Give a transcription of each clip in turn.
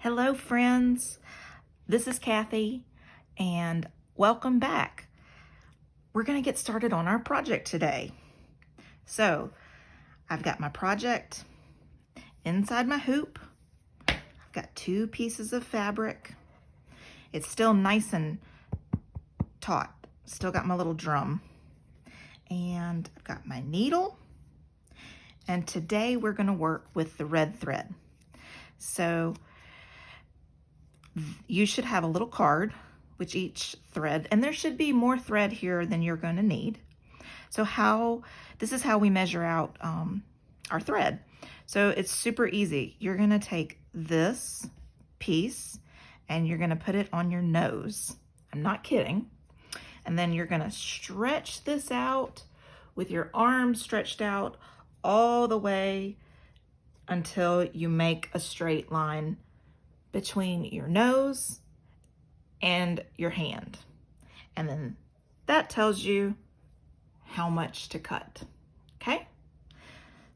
Hello friends, this is Kathy and welcome back. We're going to get started on our project today. So I've got my project inside my hoop. I've got 2 pieces of fabric. It's still nice and taut. Still got my little drum. And I've got my needle. And today we're going to work with the red thread. So you should have a little card with each thread, and there should be more thread here than you're going to need. So this is how we measure out our thread. So it's super easy. You're going to take this piece and you're going to put it on your nose. I'm not kidding. And then you're going to stretch this out with your arms stretched out all the way until you make a straight line between your nose and your hand. And then that tells you how much to cut, okay?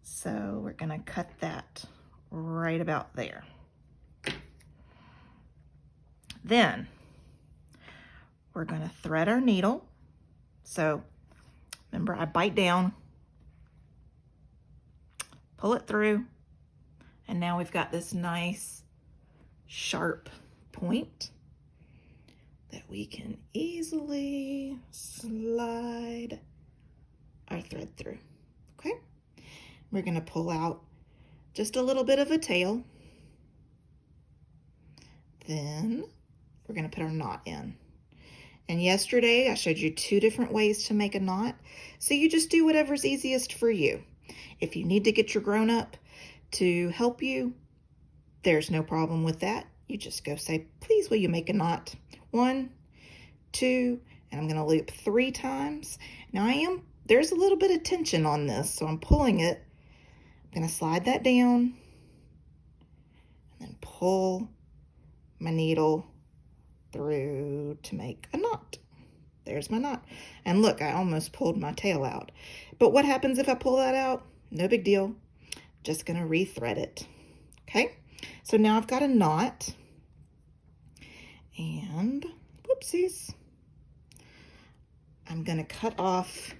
So we're gonna cut that right about there. Then we're gonna thread our needle. So remember, I bite down, pull it through, and now we've got this nice sharp point that we can easily slide our thread through, okay? We're gonna pull out just a little bit of a tail. Then we're gonna put our knot in. And yesterday I showed you 2 different ways to make a knot. So you just do whatever's easiest for you. If you need to get your grown-up to help you, there's no problem with that. You just go say, please, will you make a knot? 1, 2, and I'm gonna loop 3 times. Now there's a little bit of tension on this, so I'm pulling it. I'm gonna slide that down and then pull my needle through to make a knot. There's my knot. And look, I almost pulled my tail out. But what happens if I pull that out? No big deal. Just gonna rethread it, okay? So now I've got a knot, and whoopsies, I'm gonna cut off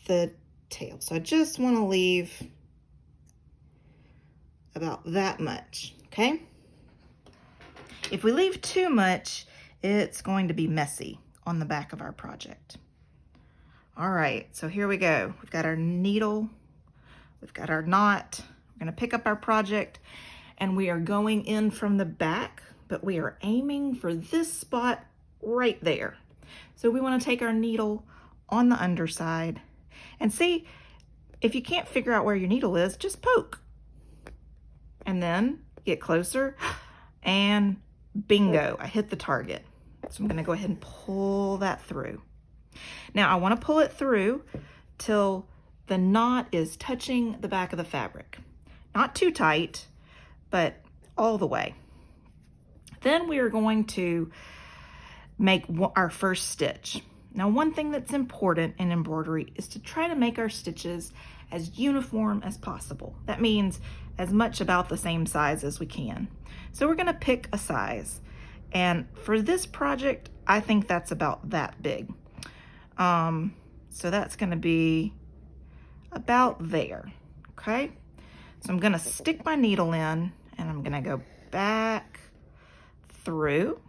the tail. So I just wanna leave about that much, okay? If we leave too much, it's going to be messy on the back of our project. All right, so here we go. We've got our needle, we've got our knot. We're gonna pick up our project and we are going in from the back, but we are aiming for this spot right there. So we wanna take our needle on the underside and see, if you can't figure out where your needle is, just poke. And then get closer and bingo, I hit the target. So I'm gonna go ahead and pull that through. Now I wanna pull it through till the knot is touching the back of the fabric. Not too tight, but all the way. Then we are going to make our first stitch. Now, one thing that's important in embroidery is to try to make our stitches as uniform as possible. That means as much about the same size as we can. So we're gonna pick a size. And for this project, I think that's about that big. So that's gonna be about there, okay? So I'm gonna stick my needle in and I'm gonna go back through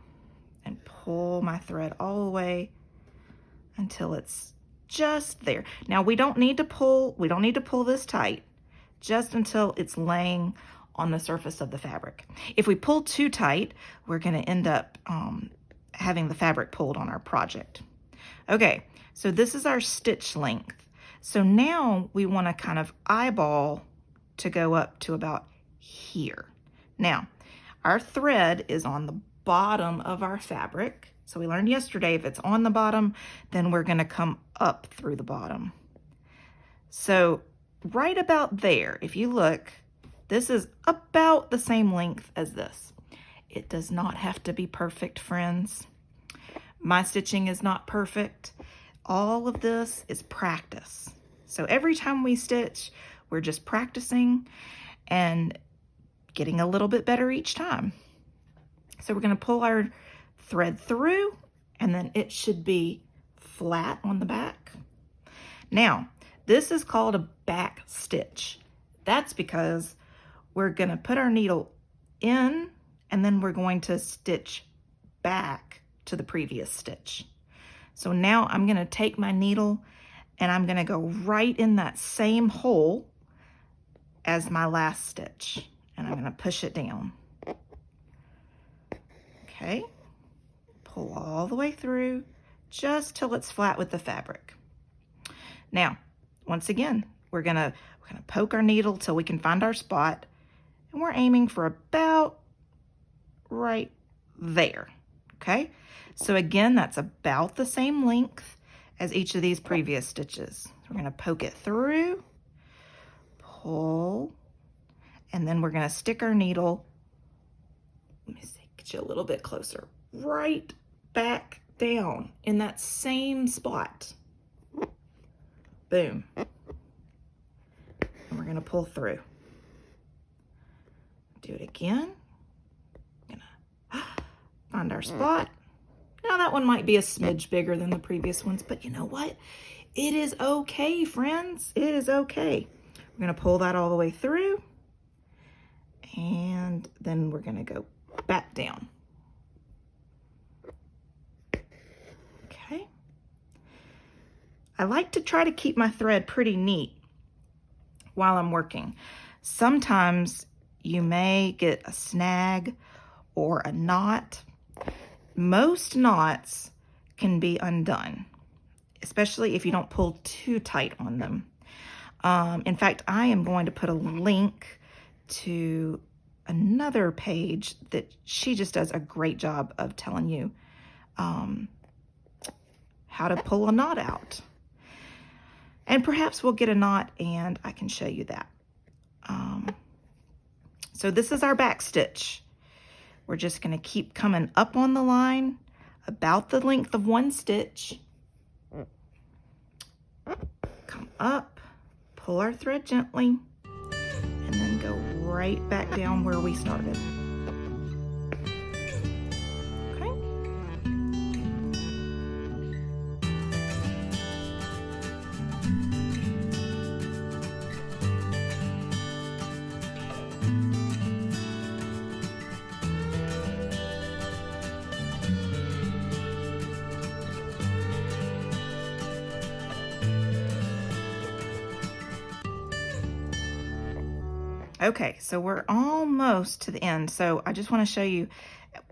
and pull my thread all the way until it's just there. Now we don't need to pull this tight, just until it's laying on the surface of the fabric. If we pull too tight, we're gonna end up having the fabric pulled on our project. Okay, so this is our stitch length. So now we wanna kind of eyeball to go up to about here. Now, our thread is on the bottom of our fabric. So we learned yesterday, if it's on the bottom, then we're gonna come up through the bottom. So right about there, if you look, this is about the same length as this. It does not have to be perfect, friends. My stitching is not perfect. All of this is practice. So every time we stitch, we're just practicing and getting a little bit better each time. So we're going to pull our thread through, and then it should be flat on the back. Now, this is called a back stitch. That's because we're going to put our needle in, and then we're going to stitch back to the previous stitch. So now I'm going to take my needle and I'm going to go right in that same hole as my last stitch, and I'm going to push it down. Okay, pull all the way through just till it's flat with the fabric. Now, once again, we're gonna poke our needle till we can find our spot, and we're aiming for about right there. Okay, so again, that's about the same length as each of these previous stitches. We're gonna poke it through, pull, and then we're gonna stick our needle, let me see, get you a little bit closer, right back down in that same spot. Boom. And we're gonna pull through. Do it again. Gonna find our spot. Now that one might be a smidge bigger than the previous ones, but you know what? It is okay, friends. It is okay. We're gonna pull that all the way through, and then we're gonna go back down. Okay. I like to try to keep my thread pretty neat while I'm working. Sometimes you may get a snag or a knot. Most knots can be undone, especially if you don't pull too tight on them. In fact, I am going to put a link to another page that she just does a great job of telling you how to pull a knot out. And perhaps we'll get a knot and I can show you that. So this is our back stitch. We're just going to keep coming up on the line about the length of one stitch. Come up, pull our thread gently, and then go right back down where we started. Okay. Okay, so we're almost to the end. So I just want to show you,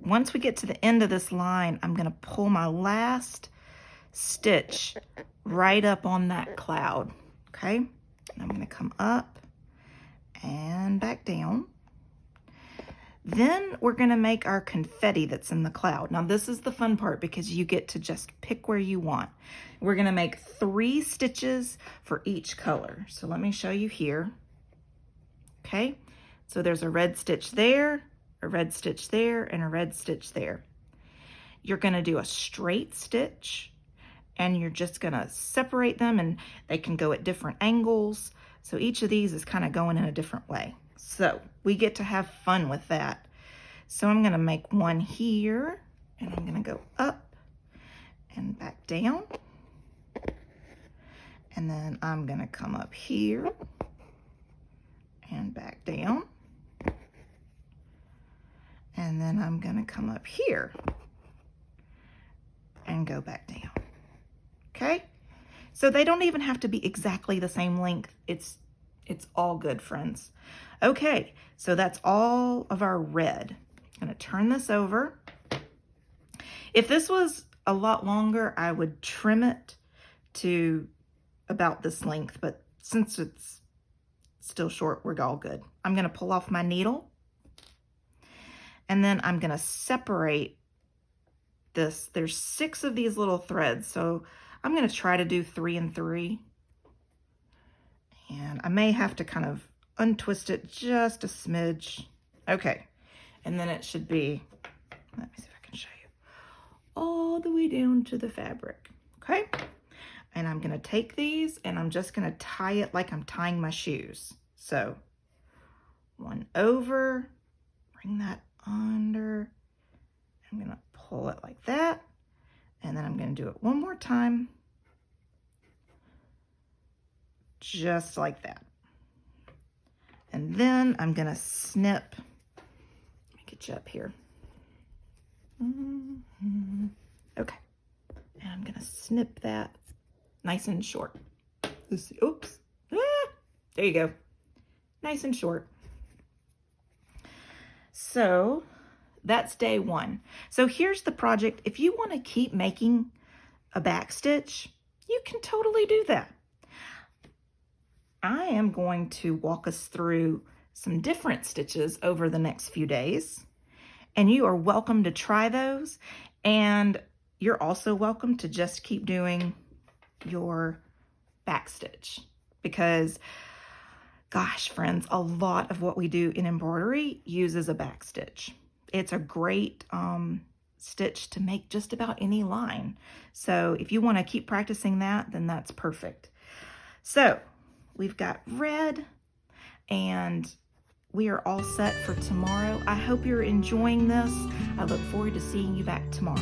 once we get to the end of this line, I'm going to pull my last stitch right up on that cloud. Okay, and I'm going to come up and back down. Then we're going to make our confetti that's in the cloud. Now this is the fun part because you get to just pick where you want. We're going to make 3 stitches for each color. So let me show you here. Okay, so there's a red stitch there, a red stitch there, and a red stitch there. You're going to do a straight stitch, and you're just going to separate them, and they can go at different angles. So each of these is kind of going in a different way. So we get to have fun with that. So I'm going to make one here, and I'm going to go up and back down. And then I'm going to come up here and back down. And then I'm going to come up here and go back down. Okay? So they don't even have to be exactly the same length. It's all good, friends. Okay, so that's all of our red. I'm going to turn this over. If this was a lot longer, I would trim it to about this length, but since it's still short, we're all good. I'm going to pull off my needle, and then I'm going to separate this. There's 6 of these little threads, so I'm going to try to do 3 and 3, and I may have to kind of untwist it just a smidge. Okay, and then it should be, let me see if I can show you, all the way down to the fabric. Okay, and I'm going to take these and I'm just going to tie it like I'm tying my shoes. So one over, bring that under. I'm going to pull it like that, and then I'm going to do it one more time, just like that. And then I'm going to snip. Let me get you up here. Okay. And I'm going to snip that nice and short. Let's see. Oops. Ah, there you go. Nice and short. So that's day one. So here's the project. If you want to keep making a back stitch, you can totally do that. I am going to walk us through some different stitches over the next few days, and you are welcome to try those, and you're also welcome to just keep doing your back stitch, because gosh, friends, a lot of what we do in embroidery uses a back stitch. It's a great stitch to make just about any line. So if you want to keep practicing that, then that's perfect. So we've got red, and we are all set for tomorrow. I hope you're enjoying this. I look forward to seeing you back tomorrow.